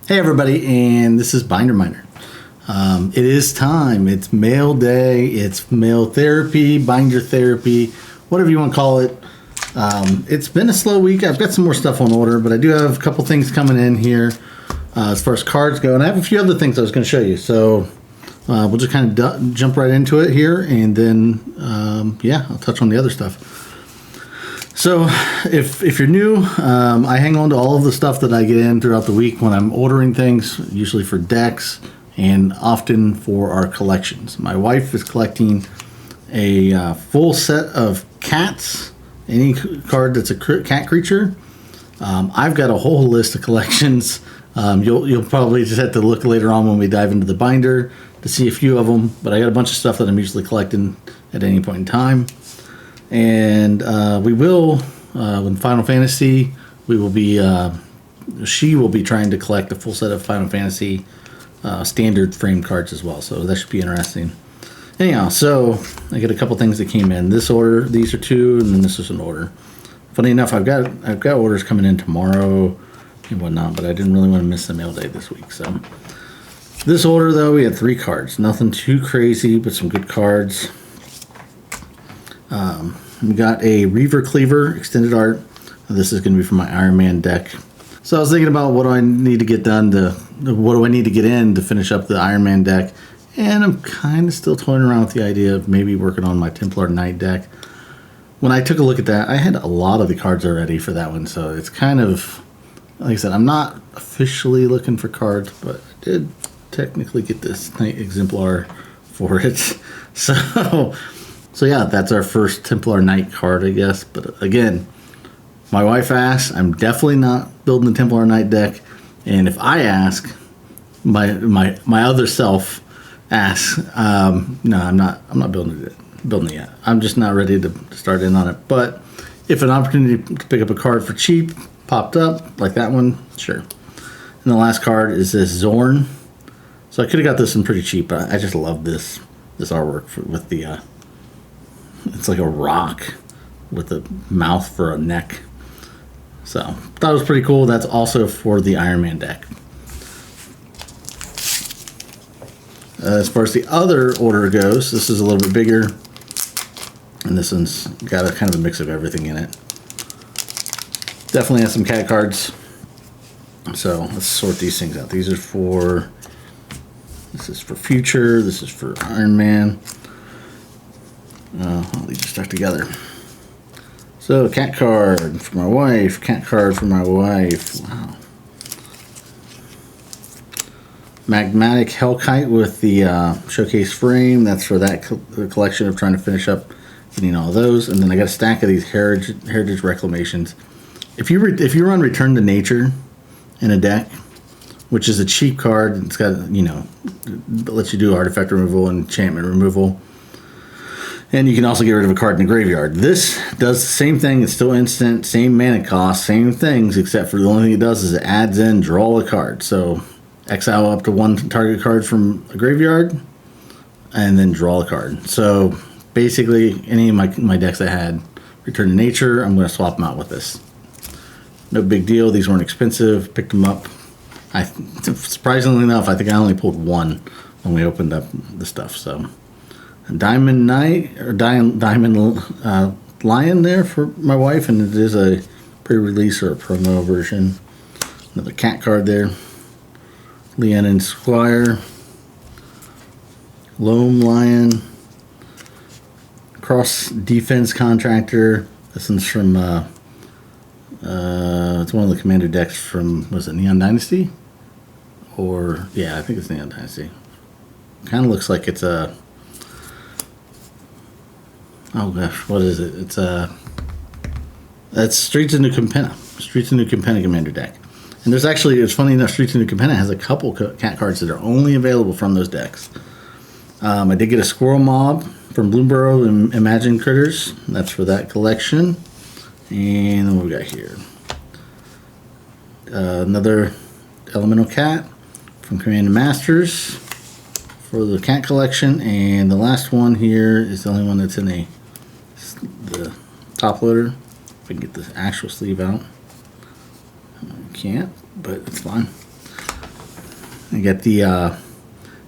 Hey everybody, and this is Binder Miner. It is time. It's mail day. It's mail therapy, binder therapy, whatever you want to call it. It's been a slow week. I've got some more stuff on order, but I do have a couple things coming in here as far as cards go, and I have a few other things I was going to show you. So we'll just kind of jump right into it here, and then I'll touch on the other stuff. So if you're new, I hang on to all of the stuff that I get in throughout the week when I'm ordering things, usually for decks and often for our collections. My wife is collecting a full set of cats, any card that's a cat creature. I've got a whole list of collections. You'll probably just have to look later on when we dive into the binder to see a few of them, but I got a bunch of stuff that I'm usually collecting at any point in time. And we will, in Final Fantasy, she will be trying to collect a full set of Final Fantasy standard frame cards as well. So that should be interesting. Anyhow, so I get a couple things that came in this order. These are two, and then this is an order. Funny enough, I've got orders coming in tomorrow and whatnot, but I didn't really want to miss the mail day this week. So this order, though, we had 3 cards. Nothing too crazy, but some good cards. We got a Reaver Cleaver extended art. This is going to be for my Iron Man deck. So I was thinking about what do I need to get done what do I need to get in to finish up the Iron Man deck, and I'm kind of still toying around with the idea of maybe working on my Templar Knight deck. When I took a look at that, I had a lot of the cards already for that one, so it's kind of, like I said, I'm not officially looking for cards, but I did technically get this Knight Exemplar for it. So yeah, that's our first Templar Knight card, I guess. But again, my wife asked. I'm definitely not building a Templar Knight deck. And if I ask, my other self asks, no, I'm not building it yet. I'm just not ready to start in on it. But if an opportunity to pick up a card for cheap popped up, like that one, sure. And the last card is this Zorn. So I could have got this one pretty cheap, but I just love this artwork with the... It's like a rock with a mouth for a neck. So, thought it was pretty cool. That's also for the Iron Man deck. As far as the other order goes, this is a little bit bigger. And this one's got a kind of a mix of everything in it. Definitely has some cat cards. So, let's sort these things out. This is for Future. This is for Iron Man. All these are stuck together. So, cat card for my wife. Cat card for my wife. Wow. Magmatic Hellkite with the showcase frame. That's for that collection of trying to finish up getting all those. And then I got a stack of these Heritage Reclamations. If you run Return to Nature in a deck, which is a cheap card, it's got, it lets you do artifact removal and enchantment removal. And you can also get rid of a card in the graveyard. This does the same thing. It's still instant, same mana cost, same things, except for the only thing it does is it adds in draw a card. So exile up to 1 target card from a graveyard, and then draw a card. So basically, any of my decks I had Return to Nature, I'm going to swap them out with this. No big deal. These weren't expensive. Picked them up. Surprisingly enough, I think I only pulled 1 when we opened up the stuff. So. Diamond Knight or Diamond Lion there for my wife, and it is a pre-release or a promo version. Another cat card there. Leonin Squire, Loam Lion, Cross Defense Contractor. This one's from it's one of the commander decks from, was it Neon Dynasty? Or yeah, I think it's Neon Dynasty. Kind of looks like it's a... Oh gosh, what is it? That's Streets of New Capenna. Streets of New Capenna commander deck. And there's actually, it's funny enough, Streets of New Capenna has a couple cat cards that are only available from those decks. I did get a Squirrel Mob from Bloomburrow and Imagine Critters. That's for that collection. And then what we got here? Another Elemental Cat from Command Masters for the cat collection. And the last one here is the only one that's in the top loader. If I can get the actual sleeve out. I can't, but it's fine. I got the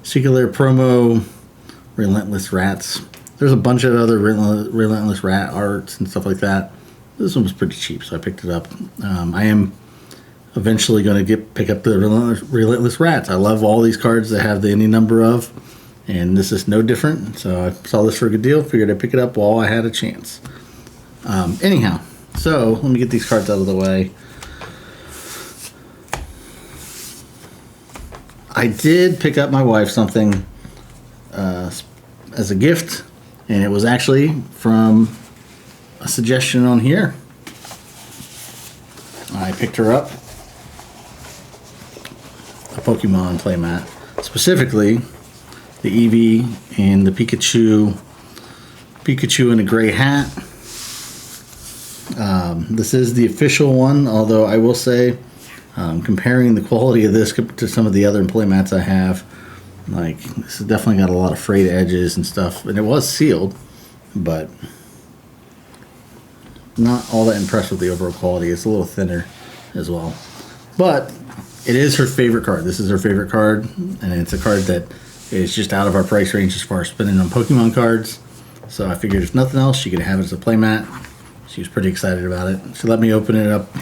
Singular Promo Relentless Rats. There's a bunch of other Relentless Rat arts and stuff like that. This one was pretty cheap, so I picked it up. I am eventually going to pick up the Relentless Rats. I love all these cards that have any number of, and this is no different. So I saw this for a good deal. Figured I'd pick it up while I had a chance. Anyhow, so let me get these cards out of the way. I did pick up my wife something as a gift, and it was actually from a suggestion on here. I picked her up a Pokemon playmat, specifically the Eevee and the Pikachu in a gray hat. This is the official one, although I will say, comparing the quality of this to some of the other playmats I have, like, this has definitely got a lot of frayed edges and stuff, and it was sealed, but not all that impressed with the overall quality. It's a little thinner as well, but it is her favorite card. This is her favorite card, and it's a card that is just out of our price range as far as spending on Pokemon cards. So I figured if nothing else, she could have it as a playmat. She was pretty excited about it. She let me open it up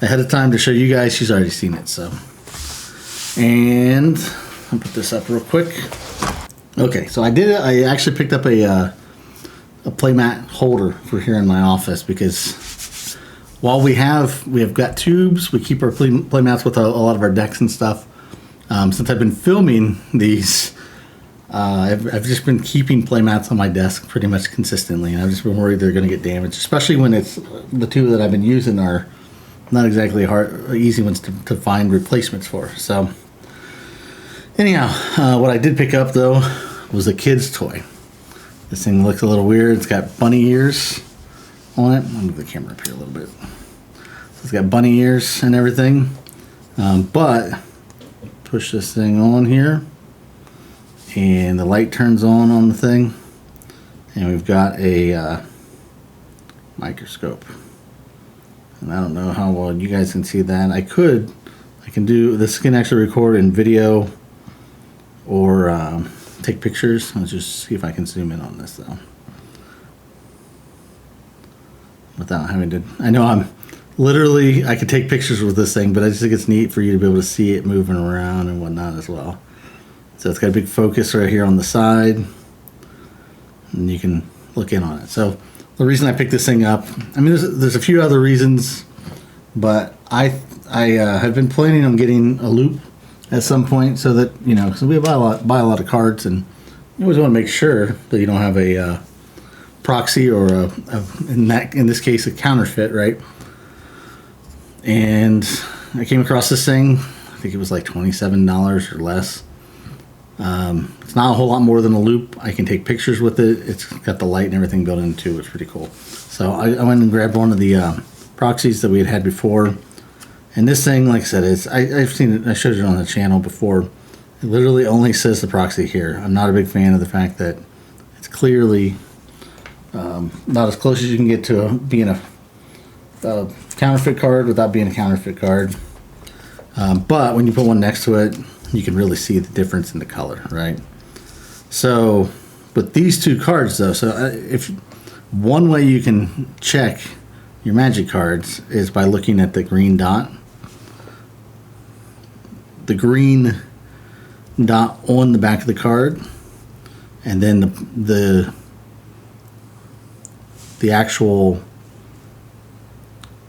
ahead of time to show you guys. She's already seen it, so. And I'll put this up real quick. Okay, so I did it. I actually picked up a playmat holder for here in my office, because while we have got tubes, we keep our playmats with a lot of our decks and stuff. Since I've been filming these, I've just been keeping playmats on my desk pretty much consistently, and I've just been worried they're going to get damaged, especially when it's the two that I've been using are not exactly easy ones to find replacements for. So anyhow, what I did pick up though was a kid's toy. This thing looks a little weird. It's got bunny ears on it. I'll move the camera up here a little bit. So it's got bunny ears and everything, but push this thing on here, and the light turns on the thing, and we've got a microscope. And I don't know how well you guys can see that. I can do this. Can actually record in video or take pictures. Let's just see if I can zoom in on this though, without having to. I know I could take pictures with this thing, but I just think it's neat for you to be able to see it moving around and whatnot as well. So it's got a big focus right here on the side, and you can look in on it. So the reason I picked this thing up, I mean, there's a few other reasons, but I have been planning on getting a loop at some point, so that, you know, because we buy a lot of cards, and you always want to make sure that you don't have a proxy or in this case a counterfeit, right? And I came across this thing. I think it was like $27 or less. It's not a whole lot more than a loop. I can take pictures with it. It's got the light and everything built in too. It's pretty cool. So I went and grabbed one of the proxies that we had before. And this thing, like I said, I've seen it. I showed it on the channel before. It literally only says the proxy here. I'm not a big fan of the fact that it's clearly not as close as you can get to being a counterfeit card without being a counterfeit card. But when you put one next to it, you can really see the difference in the color, right? So with these two cards though, so if one way you can check your Magic cards is by looking at the green dot. The green dot on the back of the card, and then the actual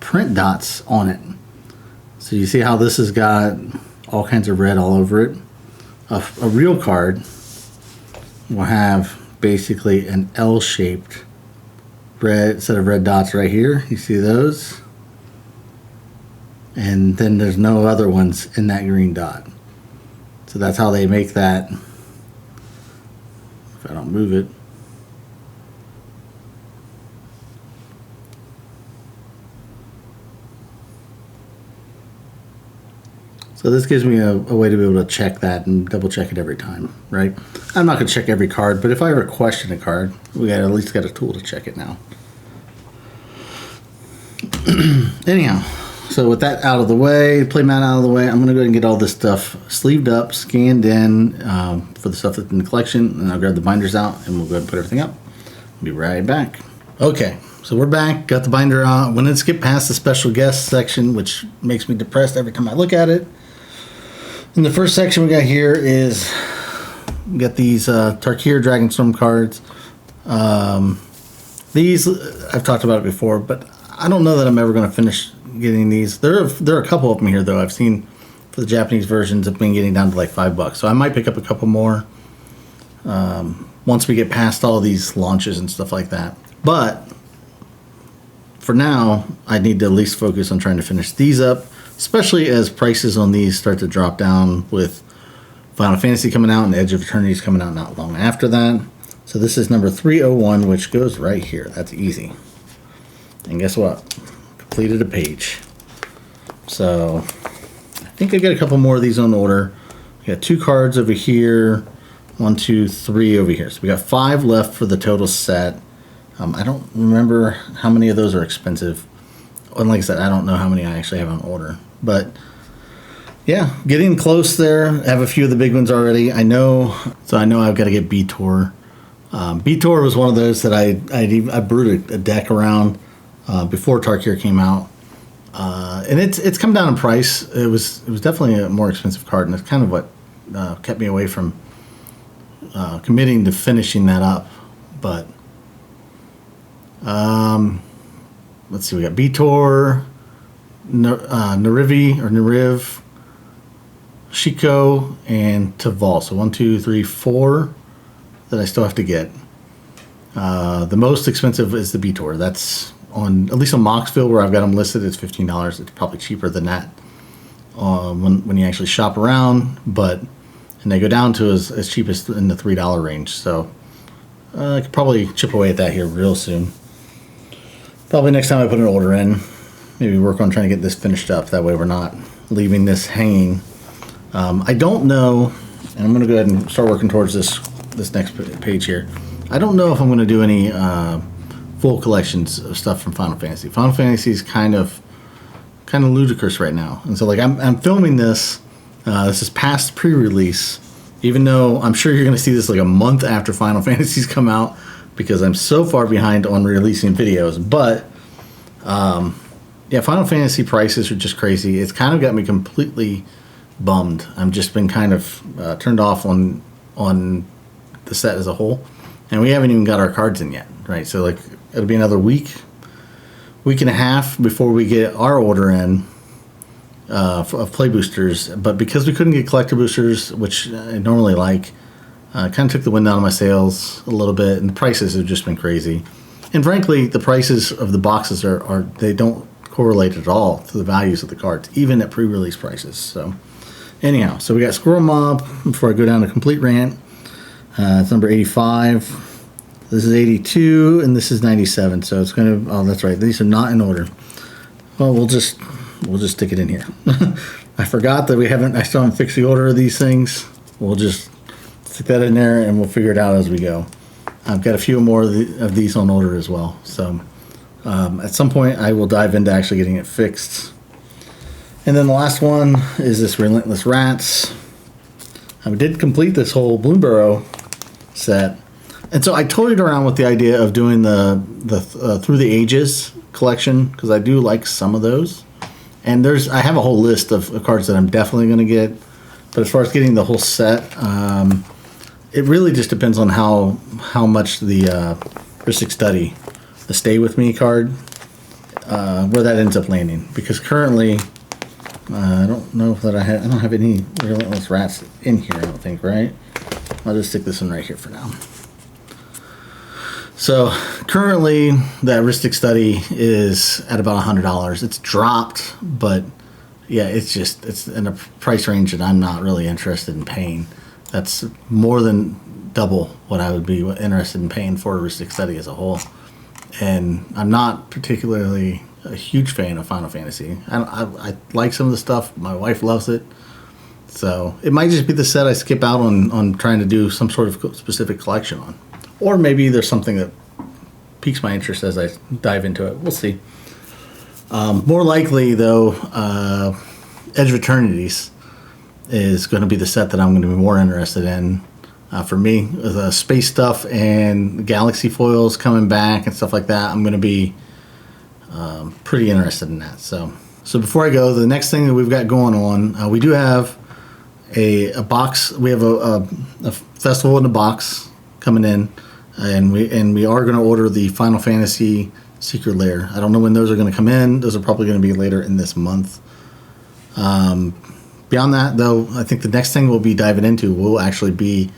print dots on it. So you see how this has got all kinds of red all over it. A real card will have basically an L-shaped red set of red dots right here. You see those? And then there's no other ones in that green dot. So that's how they make that. If I don't move it. So this gives me a way to be able to check that and double check it every time, right? I'm not going to check every card, but if I ever question a card, we at least got a tool to check it now. Anyhow, So with that out of the way, playmat out of the way, I'm going to go ahead and get all this stuff sleeved up, scanned in for the stuff that's in the collection, and I'll grab the binders out and we'll go ahead and put everything up. Be right back. Okay, so we're back, got the binder out. When it's get past the special guest section, which makes me depressed every time I look at it. In the first section we got here is, we got these Tarkir Dragonstorm cards. These, I've talked about it before, but I don't know that I'm ever going to finish getting these. There are a couple of them here, though. I've seen for the Japanese versions have been getting down to like $5. So I might pick up a couple more once we get past all these launches and stuff like that. But for now, I need to at least focus on trying to finish these up, especially as prices on these start to drop down with Final Fantasy coming out and Edge of Eternity's coming out not long after that. So this is number 301, which goes right here. That's easy. And guess what? Completed a page. So I think I got a couple more of these on order. We got 2 cards over here. 1, 2, 3 over here. So we got 5 left for the total set. I don't remember how many of those are expensive. And like I said, I don't know how many I actually have on order. But yeah, getting close there. I have a few of the big ones already. I know I've got to get B-Tor. B-Tor was one of those that I brewed a deck around before Tarkir came out, and it's come down in price. It was definitely a more expensive card, and it's kind of what kept me away from committing to finishing that up. But let's see, we got B-Tor, Nariv, Shiko, and Taval. So 1, 2, 3, 4 that I still have to get. The most expensive is the B-Tor. That's on, at least on Moxville where I've got them listed, it's $15. It's probably cheaper than that when you actually shop around, and they go down to as cheap as in the $3 range. So I could probably chip away at that here real soon. Probably next time I put an order in, maybe work on trying to get this finished up. That way we're not leaving this hanging. I don't know, and I'm going to go ahead and start working towards this next page here. I don't know if I'm going to do any full collections of stuff from Final Fantasy. Final Fantasy is kind of ludicrous right now, and so like I'm filming this. This is past pre-release, even though I'm sure you're going to see this like a month after Final Fantasy's come out because I'm so far behind on releasing videos. But yeah, Final Fantasy prices are just crazy. It's kind of got me completely bummed. I've just been kind of turned off on the set as a whole, and we haven't even got our cards in yet, right? So like it'll be another week and a half before we get our order in of play boosters. But because we couldn't get collector boosters, which I normally like, kind of took the wind out of my sails a little bit, and the prices have just been crazy. And frankly, the prices of the boxes are they don't correlate at all to the values of the cards, even at pre-release prices. So anyhow, so we got Squirrel Mob. Before I go down to complete rant, it's number 85. This is 82, and this is 97. So it's gonna. Oh, that's right. These are not in order. Well, we'll just stick it in here. I forgot that I still haven't fixed the order of these things. We'll just stick that in there, and we'll figure it out as we go. I've got a few more of these on order as well. So at some point, I will dive into actually getting it fixed. And then the last one is this Relentless Rats. I did complete this whole Bloomburrow set. And so I toyed around with the idea of doing the Through the Ages collection, because I do like some of those. And I have a whole list of cards that I'm definitely going to get. But as far as getting the whole set, it really just depends on how much the Ristic Study, the Stay With Me card, where that ends up landing. Because currently, I don't know that I don't have any Relentless Rats in here, I don't think, right? I'll just stick this one right here for now. So currently, that Ristic Study is at about $100. It's dropped, but yeah, it's in a price range that I'm not really interested in paying. That's more than double what I would be interested in paying for a Ristic Study as a whole. And I'm not particularly a huge fan of Final Fantasy. I like some of the stuff. My wife loves it. So it might just be the set I skip out on trying to do some sort of specific collection on. Or maybe there's something that piques my interest as I dive into it. We'll see. More likely, though, Edge of Eternities is going to be the set that I'm going to be more interested in. For me, the space stuff and galaxy foils coming back and stuff like that, I'm going to be pretty interested in that. So before I go, the next thing that we've got going on, we do have a box. We have a festival in a box coming in, and we are going to order the Final Fantasy Secret Lair. I don't know when those are going to come in. Those are probably going to be later in this month. Beyond that, though, I think the next thing we'll be diving into will actually be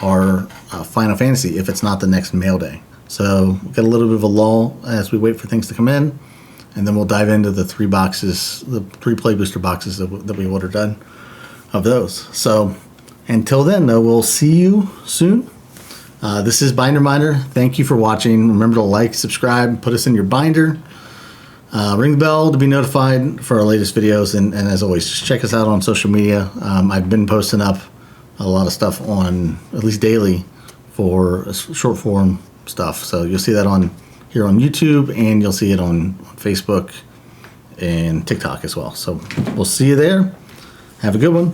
our Final Fantasy, if it's not the next mail day. So we've got a little bit of a lull as we wait for things to come in, and then we'll dive into the 3 boxes, the 3 play booster boxes that we ordered done of those. So until then, though, we'll see you soon. This is Binder Minder. Thank you for watching. Remember to like, subscribe, put us in your binder. Ring the bell to be notified for our latest videos. And as always, just check us out on social media. I've been posting up a lot of stuff on, at least daily, for short form stuff. So you'll see that on here on YouTube, and you'll see it on Facebook and TikTok as well. So we'll see you there. Have a good one.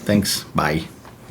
Thanks. Bye.